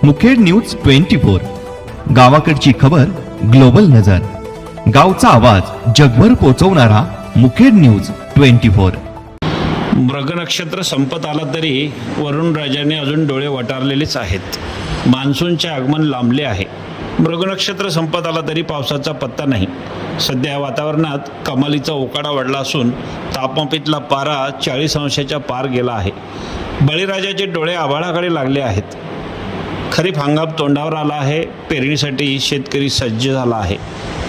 Mukhed news 24, गावाकडची खबर global नजर, गावचा आवाज जगभर पोहोचवणारा मुखेड न्यूज 24। मृग नक्षत्र संपत आला तरी वरुण राजाने अजून डोळे वटारलेलेच आहेत। मान्सूनचे आगमन लांबले आहे। मृग नक्षत्र संपत आला तरी पावसाचा पत्ता नाही। सध्या वातावरणात कमालीचा उकाडा वाढला असून तापमापीतला पारा 40 अंशाच्या पार गेला आहे। बळीराजाचे डोळे आभाळाकडे लागले आहेत। खरीप हंगाम तोंडावर आला आहे। पेरणीसाठी शेतकरी सज्ज झाला आहे,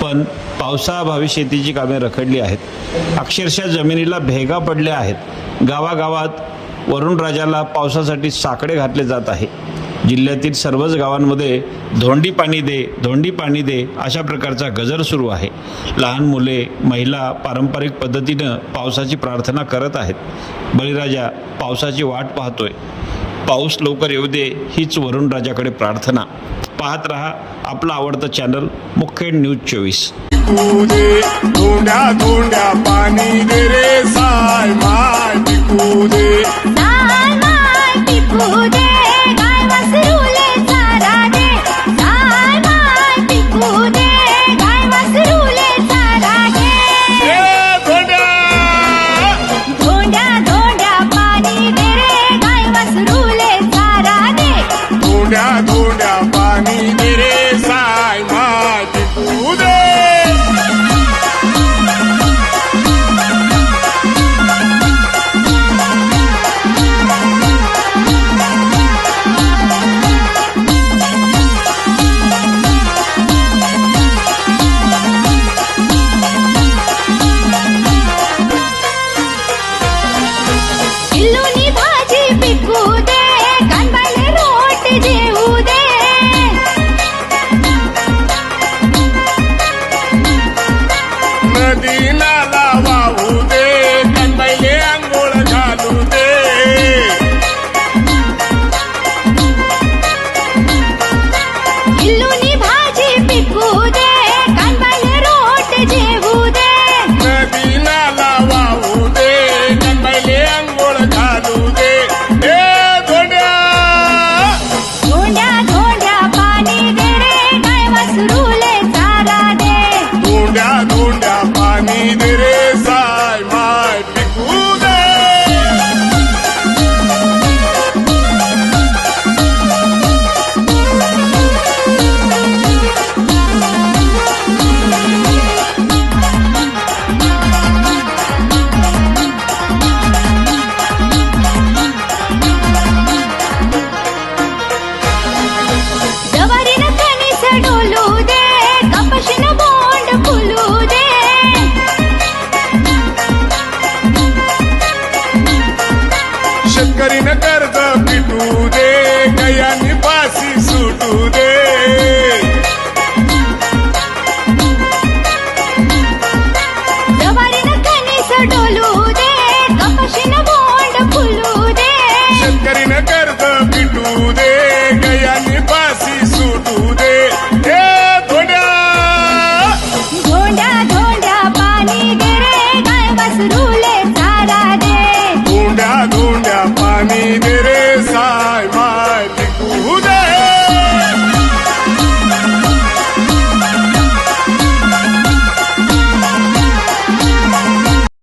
पण पावसाअभावी शेतीची कामे रखडली आहेत। अक्षरशः जमिनीला भेगा पडल्या आहेत। गावागावात वरुण राजाला पावसासाठी साकडे घातले जात आहे। जिल्ह्यातील सर्वच गावांमध्ये धोंडी पाणी दे, धोंडी पाणी दे अशा प्रकारचा गजर सुरू आहे। लहान मुले, महिला पारंपरिक पद्धतीनं पावसाची प्रार्थना करत आहेत। बळीराजा पावसाची वाट पाहतोय। पाऊस लवकर येऊ दे हीच वरुण राजाकडे प्रार्थना। पाहत रहा आपला आवडता चॅनल मुखेड न्यूज 24। धोंड्या धोंड्या पाणी दे रे साय माय टिकू दे, साय माय टिकू दे, गाय वासरूले चारा दे, साय माय टिकू दे, गाय वासरूले चारा दे। धोंड्या धोंड्या धोंड्या पाणी दे रे, गाय वासरूले चारा दे, धोंड्या धोंड्या पाणी दे रे साय माय टिकू दे। किल्लोनी भाजी पिकू दे, कानबाले रोट जेवू दे, नदी नाला वाहू दे, कंबाईले आंघोळ घालू दे। किल्लोनी भाजी पिकू दे, कानबाले रोट जेवू दे, नदी नाला वाहू दे, कंबाईले आंघोळ घालू दे। धोंड्या धोंड्या धोंड्या पाणी दे रे, गाय वासरूले चारा दे, धोंड्या धोंड्या पाणी दे रे साय माय टिकू दे। जवारीनं कणीस डोलू दे, कपाशीनं बोंड फुलू दे, शेतकरीनं कर्ज